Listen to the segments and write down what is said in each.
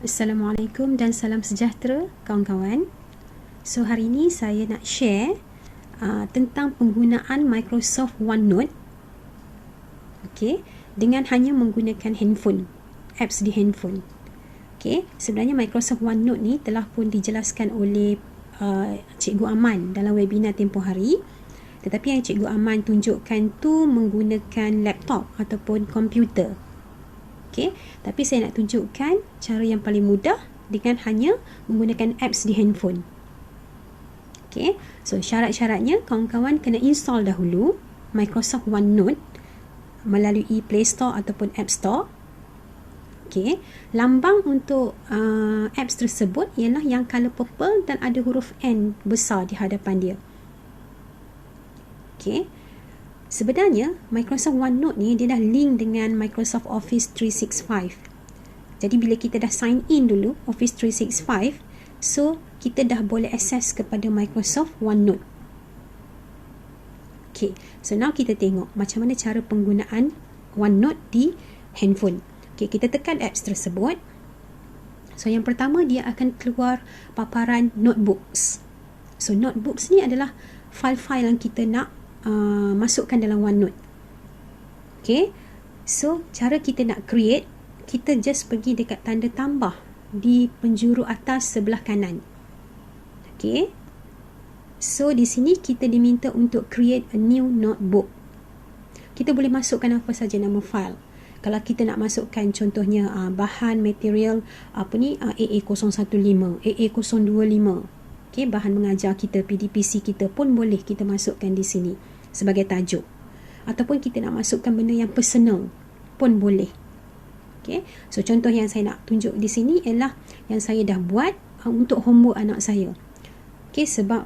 Assalamualaikum dan salam sejahtera kawan-kawan. So hari ini saya nak share tentang penggunaan Microsoft OneNote dengan hanya menggunakan handphone, apps di handphone. Sebenarnya Microsoft OneNote ni telah pun dijelaskan oleh Cikgu Aman dalam webinar tempoh hari. Tetapi yang Cikgu Aman tunjukkan tu menggunakan laptop ataupun komputer. Tapi saya nak tunjukkan cara yang paling mudah dengan hanya menggunakan apps di handphone. So syarat-syaratnya kawan-kawan kena install dahulu Microsoft OneNote melalui Play Store ataupun App Store. Lambang untuk apps tersebut ialah yang color purple dan ada huruf N besar di hadapan dia. Sebenarnya Microsoft OneNote ni dia dah link dengan Microsoft Office 365. Jadi bila kita dah sign in dulu Office 365, so kita dah boleh access kepada Microsoft OneNote. So now kita tengok macam mana cara penggunaan OneNote di handphone. Kita tekan apps tersebut. So yang pertama dia akan keluar paparan notebooks. So notebooks ni adalah file-file yang kita nak masukkan dalam OneNote. So cara kita nak create, kita just pergi dekat tanda tambah di penjuru atas sebelah kanan. So di sini kita diminta untuk create a new notebook. Kita boleh masukkan apa saja nama file. Kalau kita nak masukkan contohnya bahan material AA015, AA025, bahan mengajar kita, PDPC kita pun boleh kita masukkan di sini sebagai tajuk. Ataupun kita nak masukkan benda yang personal pun boleh. So contoh yang saya nak tunjuk di sini ialah yang saya dah buat untuk homework anak saya. Sebab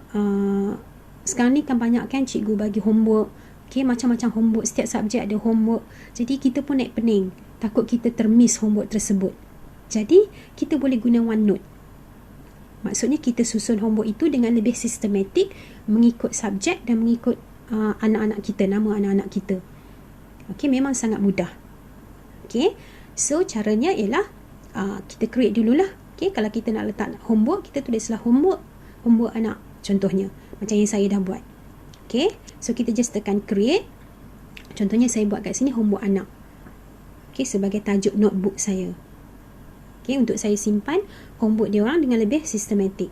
sekarang ni kan banyak kan cikgu bagi homework, macam-macam homework, setiap subjek ada homework. Jadi kita pun naik pening, takut kita termiss homework tersebut. Jadi kita boleh guna OneNote. Maksudnya kita susun homework itu dengan lebih sistematik, mengikut subjek dan mengikut anak-anak kita, nama anak-anak kita. Memang sangat mudah. So caranya ialah kita create dululah. Kalau kita nak letak homework, kita tulislah homework anak contohnya, macam yang saya dah buat. So kita just tekan create. Contohnya saya buat kat sini homework anak, sebagai tajuk notebook saya. Untuk saya simpan homework dia orang dengan lebih sistematik.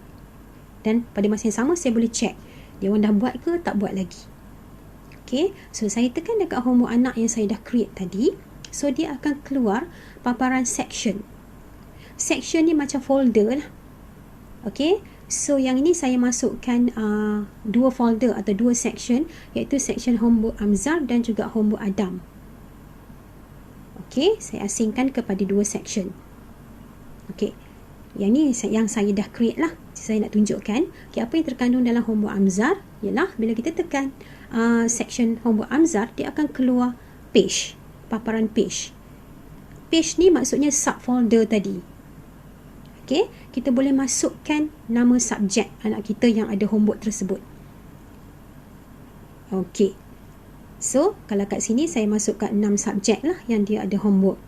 Dan pada masa yang sama saya boleh check dia orang dah buat ke tak buat lagi. So saya tekan dekat homework anak yang saya dah create tadi. So dia akan keluar paparan section. Section ni macam folder lah. So yang ini saya masukkan dua folder atau dua section, iaitu section homework Amzar dan juga homework Adam. Saya asingkan kepada dua section. Yang ni yang saya dah create lah. Saya nak tunjukkan apa yang terkandung dalam homework Amzar ialah bila kita tekan section homework Amzar, dia akan keluar page, paparan page. Page ni maksudnya subfolder tadi. Kita boleh masukkan nama subjek anak kita yang ada homework tersebut. So kalau kat sini saya masukkan 6 subjek lah yang dia ada homework.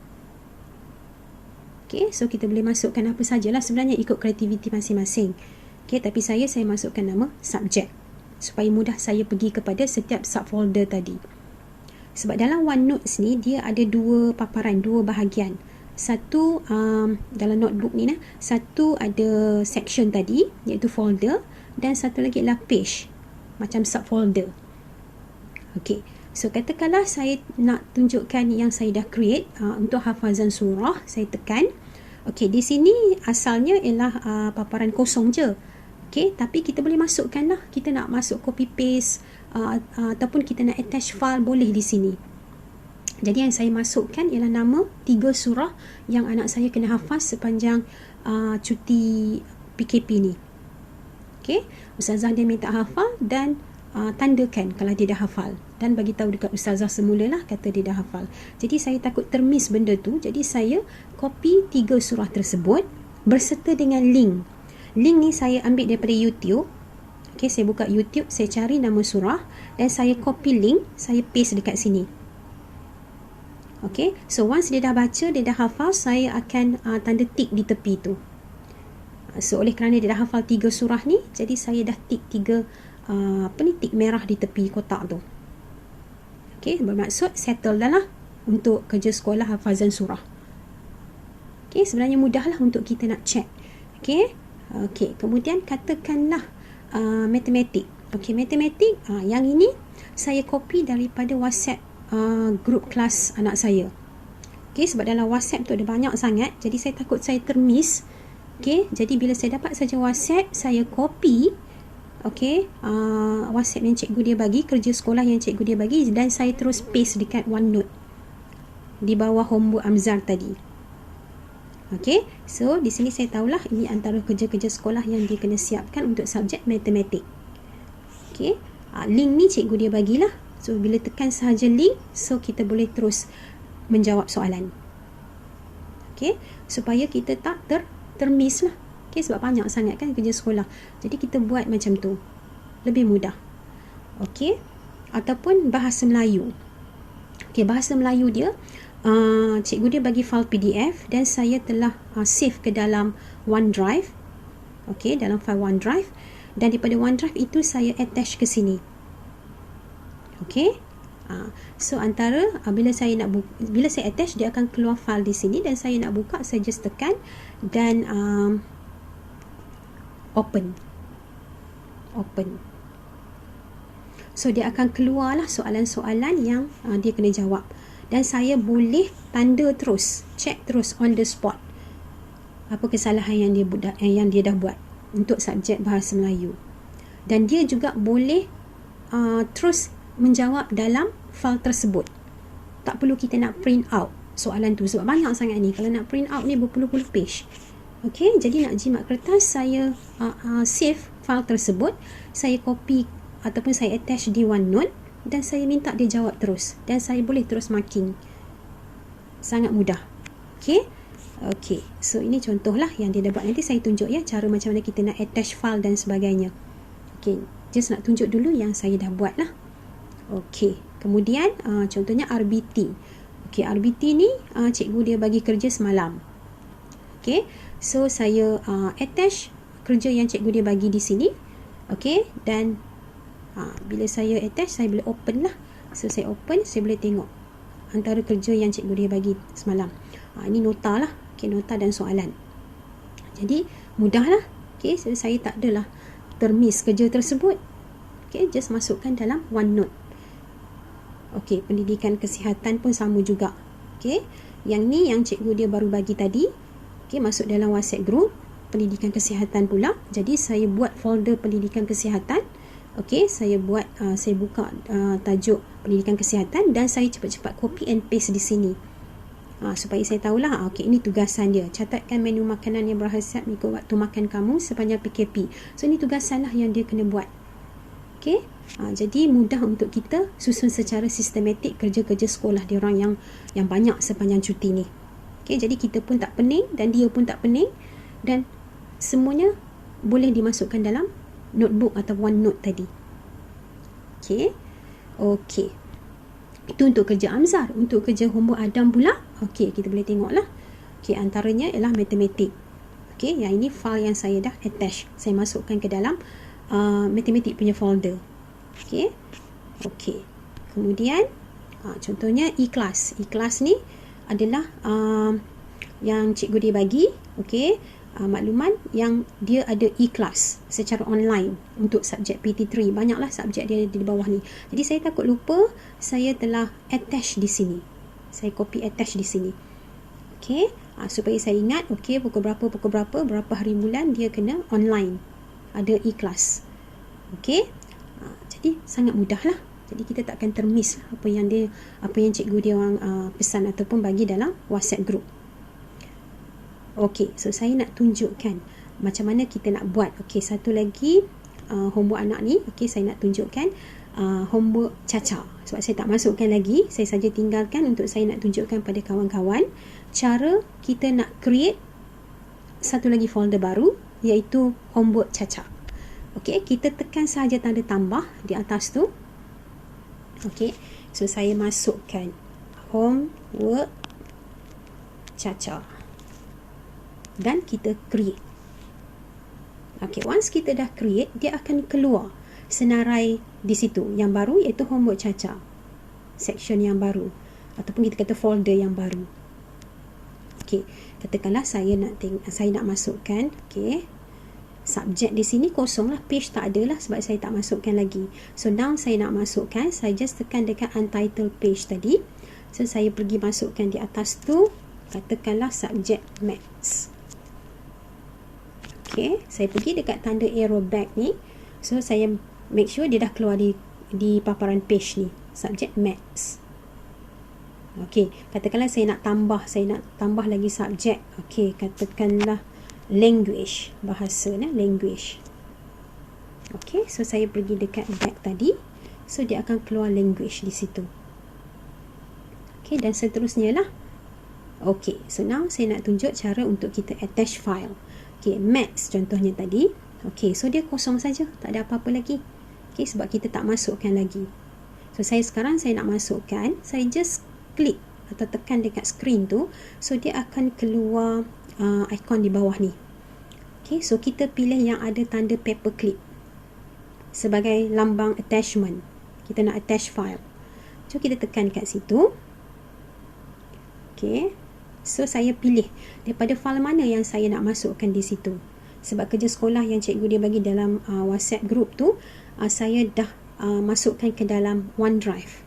So kita boleh masukkan apa sajalah, sebenarnya ikut kreativiti masing-masing. Tapi saya masukkan nama subjek supaya mudah saya pergi kepada setiap subfolder tadi. Sebab dalam OneNote ni dia ada dua paparan, dua bahagian. Satu dalam notebook ni satu ada section tadi iaitu folder, dan satu lagi adalah page, macam subfolder. So katakanlah saya nak tunjukkan yang saya dah create untuk hafazan surah, saya tekan. Di sini asalnya ialah paparan kosong je. Tapi kita boleh masukkan lah. Kita nak masuk copy paste ataupun kita nak attach file, boleh di sini. Jadi yang saya masukkan ialah nama 3 surah yang anak saya kena hafaz sepanjang cuti PKP ni. Ustazah dia minta hafal dan tandakan kalau dia dah hafal, dan bagi tahu dekat ustazah semula lah kata dia dah hafal. Jadi saya takut termiss benda tu, jadi saya copy 3 surah tersebut berserta dengan link. Link ni saya ambil daripada YouTube. Saya buka YouTube, saya cari nama surah dan saya copy link, saya paste dekat sini. Okay, so once dia dah baca, dia dah hafal, saya akan tanda tik di tepi tu. So oleh kerana dia dah hafal 3 surah ni, jadi saya dah tik 3 tik merah di tepi kotak tu. Okay, bermaksud settle dah lah untuk kerja sekolah hafazan surah. Okay, sebenarnya mudah lah untuk kita nak check. Okay, kemudian katakanlah matematik. Okay, matematik, yang ini saya copy daripada WhatsApp grup kelas anak saya. Okay, sebab dalam WhatsApp tu ada banyak sangat, jadi saya takut saya termiss. Okay, jadi bila saya dapat saja WhatsApp, saya copy WhatsApp yang cikgu dia bagi, kerja sekolah yang cikgu dia bagi, dan saya terus paste dekat OneNote di bawah homework Amzar tadi. Okay, so di sini saya tahulah ini antara kerja-kerja sekolah yang dia kena siapkan untuk subjek matematik. Okay, link ni cikgu dia bagilah. So bila tekan sahaja link, so kita boleh terus menjawab soalan. Okay, supaya kita tak termiss lah. Okay, sebab banyak sangat kan kerja sekolah. Jadi kita buat macam tu, lebih mudah. Okay, ataupun bahasa Melayu. Okay, bahasa Melayu dia, cikgu dia bagi file PDF dan saya telah save ke dalam OneDrive. Okay, dalam file OneDrive. Dan daripada OneDrive itu saya attach ke sini. Okay, so antara bila saya attach, dia akan keluar file di sini dan saya nak buka, saya just tekan dan open. So dia akan keluarlah soalan-soalan yang dia kena jawab, dan saya boleh tanda terus, check terus on the spot apa kesalahan yang dia dah buat untuk subjek bahasa Melayu. Dan dia juga boleh terus menjawab dalam file tersebut. Tak perlu kita nak print out soalan tu, sebab banyak sangat ni. Kalau nak print out ni berpuluh-puluh page. Okay, jadi nak jimat kertas, saya save file tersebut, saya copy ataupun saya attach di OneNote dan saya minta dia jawab terus, dan saya boleh terus marking. Sangat mudah. Okay, so ini contohlah yang dia dah buat. Nanti saya tunjuk ya cara macam mana kita nak attach file dan sebagainya. Okay, just nak tunjuk dulu yang saya dah buat lah. Okay, kemudian contohnya RBT. Okay, RBT ni cikgu dia bagi kerja semalam. Okay, so saya attach kerja yang cikgu dia bagi di sini. Okay, dan bila saya attach, saya boleh open lah. So saya open, saya boleh tengok antara kerja yang cikgu dia bagi semalam. Ini nota lah. Okay, nota dan soalan. Jadi mudah lah. Okay, so saya tak adalah termiss kerja tersebut. Okay, just masukkan dalam OneNote. Okay, pendidikan kesihatan pun sama juga. Okay, yang ni yang cikgu dia baru bagi tadi. Okay, masuk dalam WhatsApp group pendidikan kesihatan pula. Jadi saya buat folder pendidikan kesihatan. Okay, saya buka tajuk pendidikan kesihatan dan saya cepat-cepat copy and paste di sini. Supaya saya tahulah, okay, ini tugasan dia. Catatkan menu makanan yang berkhasiat mengikut waktu makan kamu sepanjang PKP. So ini tugasan lah yang dia kena buat. Okay, jadi mudah untuk kita susun secara sistematik kerja-kerja sekolah diorang yang banyak sepanjang cuti ni. Okay, jadi kita pun tak pening dan dia pun tak pening, dan semuanya boleh dimasukkan dalam notebook atau OneNote tadi. Okay, itu untuk kerja Amzar. Untuk kerja homework Adam pula, okay, kita boleh tengoklah. Okay, antaranya ialah matematik. Okay, yang ini file yang saya dah attach, saya masukkan ke dalam matematik punya folder. Okay, kemudian contohnya e-class. E-class ni adalah yang cikgu dia bagi. Okay, makluman yang dia ada e-class secara online untuk subjek PT3. Banyaklah subjek dia di bawah ni. Jadi saya takut lupa, saya telah attach di sini. Saya copy attach di sini. Okay, supaya saya ingat, okay, pukul berapa, berapa hari bulan dia kena online. Ada e-class. Okay, jadi sangat mudah lah. Jadi kita tak akan termiss apa yang cikgu dia orang pesan ataupun bagi dalam WhatsApp group. Okay, so saya nak tunjukkan macam mana kita nak buat. Okay, satu lagi homework anak ni. Okay, saya nak tunjukkan homework Caca. Sebab saya tak masukkan lagi, saya saja tinggalkan untuk saya nak tunjukkan pada kawan-kawan cara kita nak create satu lagi folder baru, iaitu homework Caca. Okay, kita tekan sahaja tanda tambah di atas tu. Okay, so saya masukkan homework Caca. Dan kita create. Okay, once kita dah create, dia akan keluar senarai di situ. Yang baru iaitu homework Caca. Section yang baru. Ataupun kita kata folder yang baru. Okay, katakanlah saya nak masukkan, okay, subjek di sini kosong lah, page tak ada lah sebab saya tak masukkan lagi. So now saya nak masukkan, saya just tekan dekat untitled page tadi. So saya pergi masukkan di atas tu, katakanlah subjek maths. Okay, saya pergi dekat tanda arrow back ni. So saya make sure dia dah keluar di paparan page ni, subjek maths. Okey, katakanlah saya nak tambah lagi subjek. Okey, katakanlah language, bahasa language. Okey, so saya pergi dekat back tadi. So dia akan keluar language di situ. Okey, dan seterusnya lah. Okey, so now saya nak tunjuk cara untuk kita attach file. Okey, maths contohnya tadi. Okey, so dia kosong saja, tak ada apa-apa lagi. Okey, sebab kita tak masukkan lagi. So sekarang saya nak masukkan, saya just klik atau tekan dekat screen tu, so dia akan keluar ikon di bawah ni. Okay, so kita pilih yang ada tanda paperclip sebagai lambang attachment. Kita nak attach file, so kita tekan kat situ. Okay, so saya pilih daripada file mana yang saya nak masukkan di situ. Sebab kerja sekolah yang cikgu dia bagi dalam WhatsApp group tu, saya dah masukkan ke dalam OneDrive.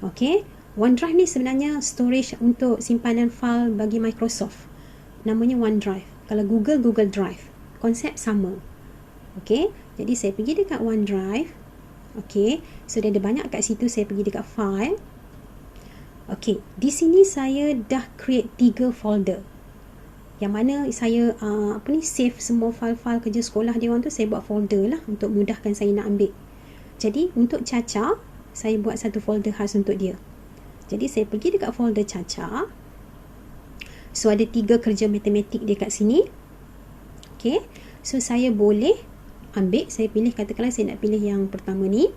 Okay, OneDrive ni sebenarnya storage untuk simpanan file bagi Microsoft. Namanya OneDrive. Kalau Google Drive. Konsep sama. Okey, jadi saya pergi dekat OneDrive. Okey, so dia ada banyak kat situ, saya pergi dekat file. Okey, di sini saya dah create 3 folder. Yang mana saya save semua file-file kerja sekolah dia orang tu, saya buat folder lah untuk mudahkan saya nak ambil. Jadi untuk Caca, saya buat satu folder khas untuk dia. Jadi saya pergi dekat folder Caca. So ada 3 kerja matematik dia kat sini. Okay, so saya boleh ambil, saya pilih, katakanlah saya nak pilih yang pertama ni.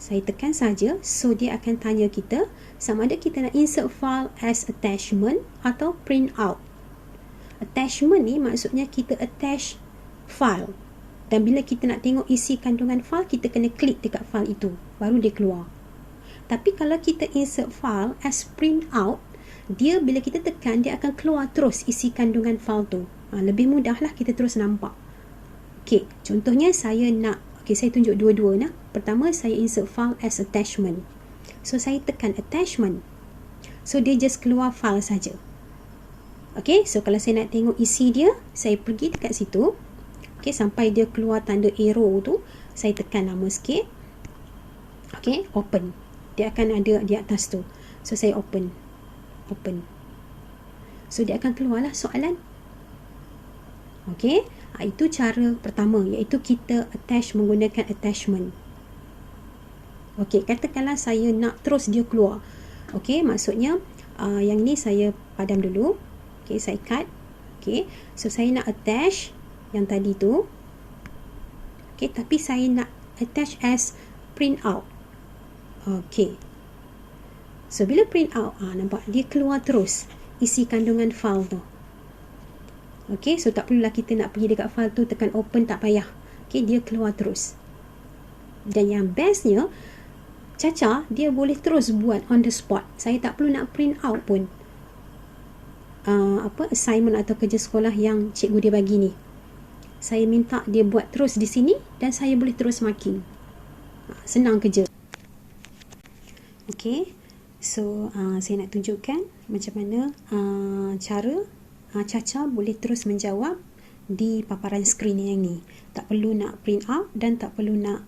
Saya tekan saja, so dia akan tanya kita sama ada kita nak insert file as attachment atau print out. Attachment ni maksudnya kita attach file. Dan bila kita nak tengok isi kandungan file, kita kena klik dekat file itu, baru dia keluar. Tapi kalau kita insert file as print out, dia bila kita tekan, dia akan keluar terus isi kandungan file tu. Lebih mudah lah, kita terus nampak. Okey, contohnya saya nak, saya tunjuk dua-dua nah. Pertama, saya insert file as attachment. So saya tekan attachment. So dia just keluar file saja. Okey, so kalau saya nak tengok isi dia, saya pergi dekat situ. Okey, sampai dia keluar tanda arrow tu, saya tekan lama sikit. Okey, open. Dia akan ada di atas tu. So saya open. So dia akan keluarlah soalan. Okey, itu cara pertama, iaitu kita attach menggunakan attachment. Okey, katakanlah saya nak terus dia keluar. Okey, maksudnya yang ni saya padam dulu. Okey, saya cut. Okey, so saya nak attach yang tadi tu. Okey, tapi saya nak attach as print out. Okey. So bila print out, nampak dia keluar terus isi kandungan file tu. Okey, so tak perlulah kita nak pergi dekat file tu, tekan open, tak payah. Okey, dia keluar terus. Dan yang bestnya, Caca dia boleh terus buat on the spot. Saya tak perlu nak print out pun assignment atau kerja sekolah yang cikgu dia bagi ni. Saya minta dia buat terus di sini dan saya boleh terus marking. Senang kerja. Okey, so saya nak tunjukkan macam mana cara Caca boleh terus menjawab di paparan skrin yang ni. Tak perlu nak print out dan tak perlu nak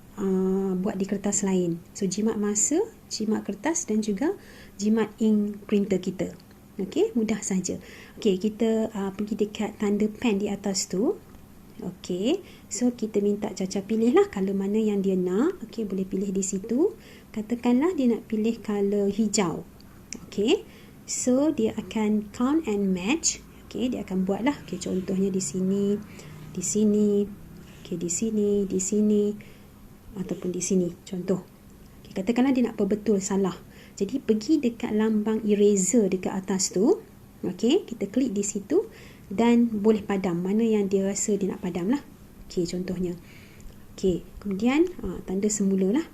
buat di kertas lain. So jimat masa, jimat kertas dan juga jimat ink printer kita. Okey, mudah saja. Okey, kita pergi dekat tanda pen di atas tu. Okey, so kita minta Caca pilih lah color mana yang dia nak. Okey, boleh pilih di situ. Katakanlah dia nak pilih color hijau. Okey, so dia akan count and match. Okey, dia akan buat lah. Okey, contohnya di sini, di sini, okey, di sini, di sini, ataupun di sini. Contoh. Okey, katakanlah dia nak perbetul salah. Jadi pergi dekat lambang eraser dekat atas tu. Okey, kita klik di situ dan boleh padam mana yang dia rasa dia nak padam lah. Okey, contohnya. Okey, kemudian tanda semula lah.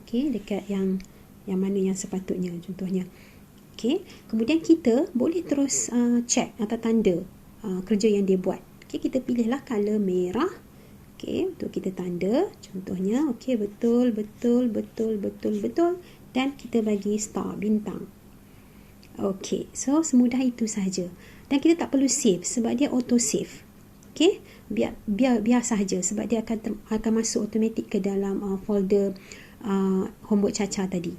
Okey, dekat yang mana yang sepatutnya contohnya. Okey, kemudian kita boleh terus check atau tanda kerja yang dia buat. Okey, kita pilihlah color merah. Okey, untuk kita tanda contohnya. Okey, betul. Dan kita bagi star, bintang. Okey, so semudah itu sahaja. Dan kita tak perlu save sebab dia auto save. Okey, biar sahaja sebab dia akan masuk automatik ke dalam folder homework Caca tadi.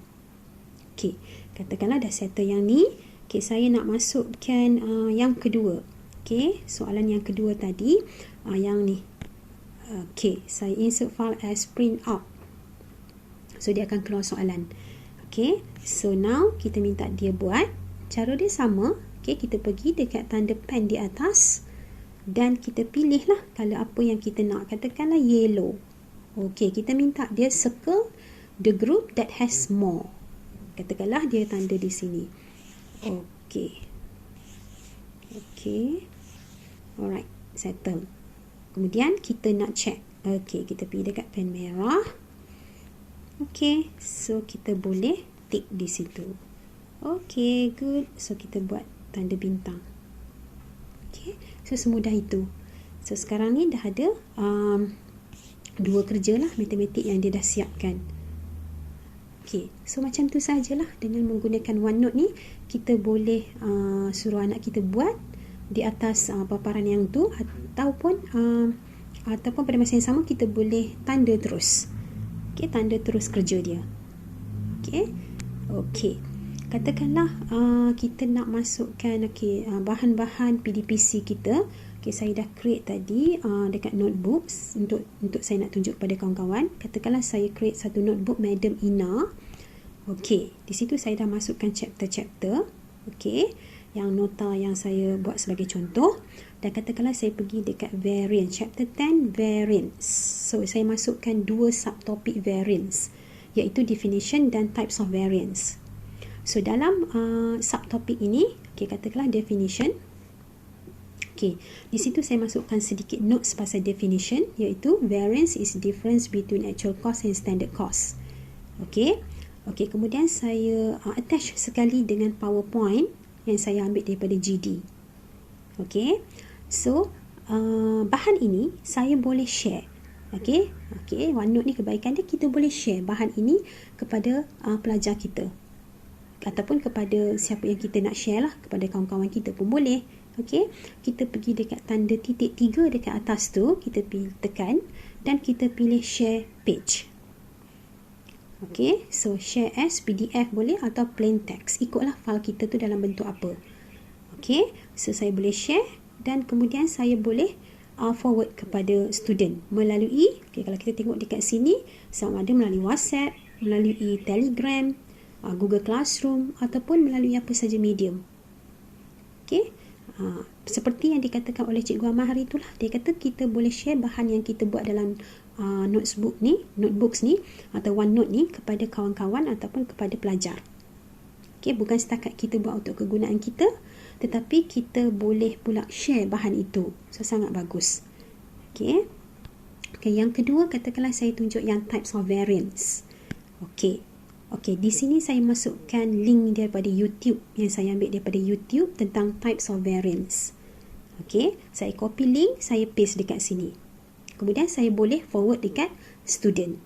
Okey, katakanlah dah settle yang ni. Okey, saya nak masukkan yang kedua. Okey, soalan yang kedua tadi yang ni. Okey, saya insert file as print out. So dia akan keluar soalan. Okey, so now kita minta dia buat. Cara dia sama. Okey, kita pergi dekat tanda pen di atas dan kita pilihlah color apa yang kita nak. Katakanlah yellow. Okey, kita minta dia circle the group that has more. Katakanlah dia tanda di sini. Okey. Alright, settle. Kemudian kita nak check. Okey, kita pergi dekat pen merah. Okey, so kita boleh tick di situ. Okey, good. So kita buat tanda bintang. Okey, so semudah itu. So sekarang ni dah ada dua kerja lah matematik yang dia dah siapkan. Okey, so macam tu sajalah. Dengan menggunakan OneNote ni, kita boleh suruh anak kita buat di atas paparan yang tu, ataupun pada masa yang sama kita boleh tanda terus. Okey, tanda terus kerja dia. Okey. Katakanlah kita nak masukkan bahan-bahan PDPC kita. Okey, saya dah create tadi dekat notebooks untuk saya nak tunjuk pada kawan-kawan. Katakanlah saya create satu notebook Madam Ina. Okey, di situ saya dah masukkan chapter-chapter. Okey, yang nota yang saya buat sebagai contoh. Dan katakanlah saya pergi dekat variance, chapter 10 variance. So saya masukkan dua subtopik variance, iaitu definition dan types of variance. So dalam subtopik ini, katakanlah definition. Di situ saya masukkan sedikit notes pasal definition, iaitu variance is difference between actual cost and standard cost. Kemudian saya attach sekali dengan PowerPoint yang saya ambil daripada GD. So bahan ini saya boleh share. OneNote ni kebaikan dia, kita boleh share bahan ini kepada pelajar kita, ataupun kepada siapa yang kita nak share lah, kepada kawan-kawan kita pun boleh. Kita pergi dekat tanda titik 3 dekat atas tu, kita tekan dan kita pilih share page. So share as PDF boleh atau plain text, ikutlah file kita tu dalam bentuk apa. So saya boleh share dan kemudian saya boleh forward kepada student melalui, kalau kita tengok dekat sini, sama ada melalui WhatsApp, melalui Telegram, Google Classroom ataupun melalui apa saja medium. Seperti yang dikatakan oleh Cikgu Amal hari itulah, dia kata kita boleh share bahan yang kita buat dalam notebooks ni atau OneNote ni kepada kawan-kawan ataupun kepada pelajar. Bukan setakat kita buat untuk kegunaan kita, tetapi kita boleh pula share bahan itu. So sangat bagus. Yang kedua, katakanlah saya tunjuk yang types of variance. Di sini saya masukkan link daripada YouTube yang saya ambil daripada YouTube tentang types of variance. Saya copy link, saya paste dekat sini. Kemudian saya boleh forward dekat student.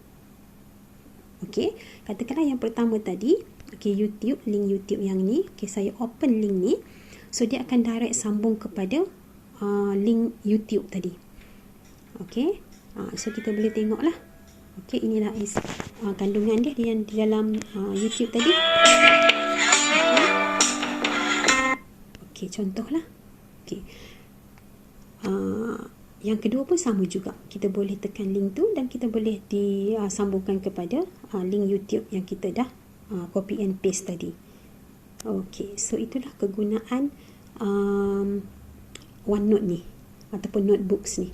Katakanlah yang pertama tadi, YouTube, link YouTube yang ni, saya open link ni. So dia akan direct sambung kepada link YouTube tadi. So kita boleh tengoklah. Inilah kandungan dia di dalam YouTube tadi. Contohlah. Yang kedua pun sama juga. Kita boleh tekan link tu dan kita boleh disambungkan kepada link YouTube yang kita dah copy and paste tadi. So itulah kegunaan OneNote ni ataupun notebooks ni.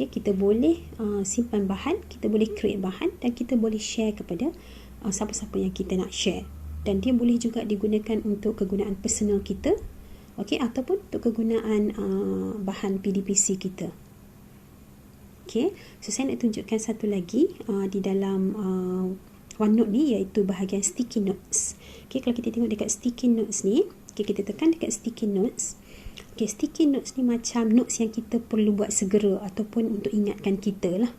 Kita boleh simpan bahan, kita boleh create bahan dan kita boleh share kepada siapa-siapa yang kita nak share. dan dia boleh juga digunakan untuk kegunaan personal kita, okey, ataupun untuk kegunaan bahan PDPC kita. Okey, so saya nak tunjukkan satu lagi di dalam OneNote ni, iaitu bahagian sticky notes. Okey, kalau kita tengok dekat sticky notes ni, okey, kita tekan dekat sticky notes. Okey, sticky notes ni macam notes yang kita perlu buat segera ataupun untuk ingatkan kita lah.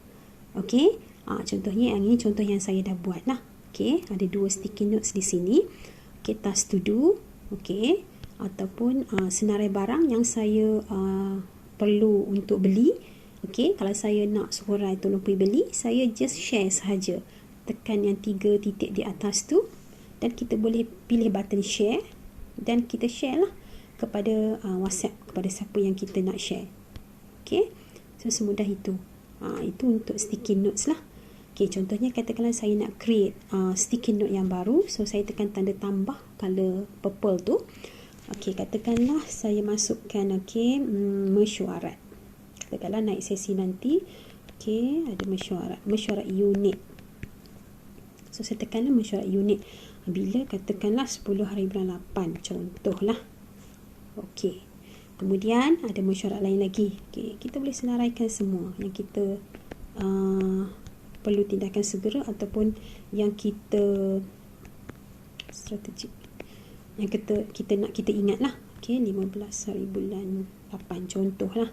Okey, contohnya yang ini contoh yang saya dah buat lah. Okey, ada 2 sticky notes di sini. Okey, task to do, okey, ataupun senarai barang yang saya perlu untuk beli. Okey, kalau saya nak suruh tolong pergi beli, saya just share sahaja. Tekan yang 3 titik di atas tu, dan kita boleh pilih button share, dan kita share lah kepada WhatsApp, kepada siapa yang kita nak share. Okey, so semudah itu. Itu untuk sticky notes lah. Okey, contohnya katakanlah saya nak create sticky note yang baru, so saya tekan tanda tambah color purple tu. Okey, katakanlah saya masukkan mesyuarat. Katakanlah naik sesi nanti, okey, ada mesyuarat unit. So saya tekanlah mesyuarat unit bila katakanlah 10 hari bulan 8, contohlah. Okey, kemudian ada mesyuarat lain lagi. Okey, kita boleh senaraikan semua yang kita perlu tindakan segera ataupun yang kita strategik, yang kita nak kita ingat lah. Okey, 15 hari bulan 8 contohlah.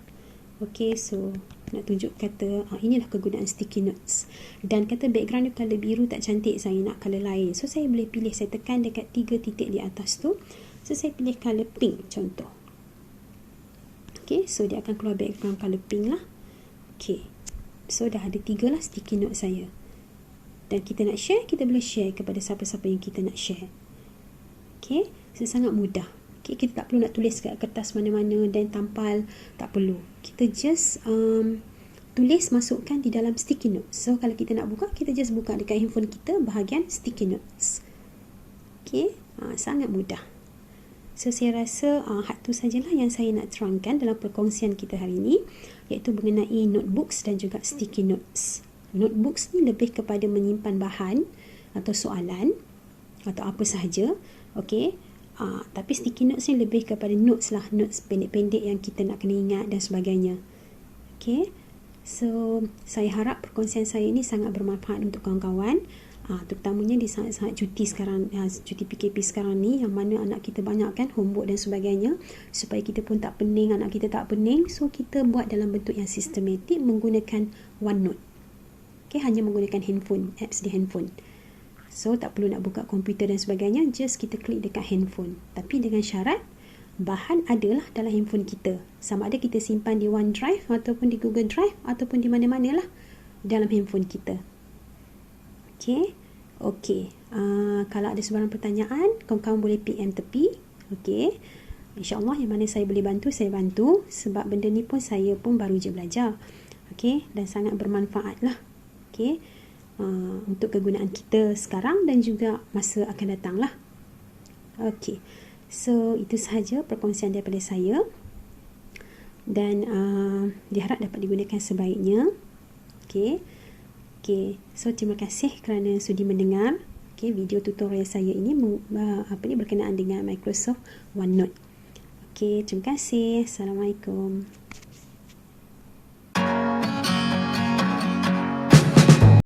Okey, so nak tunjuk kata inilah kegunaan sticky notes. Dan kata background dia color biru tak cantik, saya nak color lain. So saya boleh pilih, saya tekan dekat 3 titik di atas tu. So saya pilih color pink contoh. Okey, so dia akan keluar background color pink lah. Okey, so dah ada 3 lah sticky note saya. Dan kita nak share, kita boleh share kepada siapa-siapa yang kita nak share. Okey, so sangat mudah. Okay, kita tak perlu nak tulis kat kertas mana-mana dan tampal, tak perlu. Kita just tulis, masukkan di dalam sticky notes. So kalau kita nak buka, kita just buka dekat handphone kita bahagian sticky notes. Okay, sangat mudah. So saya rasa tu sajalah yang saya nak terangkan dalam perkongsian kita hari ini, iaitu mengenai notebooks dan juga sticky notes. Notebooks ni lebih kepada menyimpan bahan atau soalan atau apa sahaja. Okay, tapi sticky notes ni lebih kepada notes lah, notes pendek-pendek yang kita nak kena ingat dan sebagainya. Okay, so saya harap perkongsian saya ini sangat bermanfaat untuk kawan-kawan, terutamanya di saat-saat cuti sekarang, cuti PKP sekarang ni, yang mana anak kita banyak kan homework dan sebagainya, supaya kita pun tak pening, anak kita tak pening. So kita buat dalam bentuk yang sistematik menggunakan OneNote. Okay, hanya menggunakan handphone, apps di handphone. So tak perlu nak buka komputer dan sebagainya, just kita klik dekat handphone. Tapi dengan syarat bahan adalah dalam handphone kita, sama ada kita simpan di OneDrive ataupun di Google Drive ataupun di mana-mana lah dalam handphone kita. Okey, kalau ada sebarang pertanyaan, kawan-kawan boleh PM tepi. Okey, InsyaAllah yang mana saya boleh bantu, saya bantu, sebab benda ni pun saya pun baru je belajar. Okey, dan sangat bermanfaat lah. Okey, untuk kegunaan kita sekarang dan juga masa akan datang lah. Okey, so itu sahaja perkongsian daripada saya, dan diharap dapat digunakan sebaiknya. Okey, so terima kasih kerana sudi mendengar video tutorial saya ini berkenaan dengan Microsoft OneNote. Okey, terima kasih. Assalamualaikum.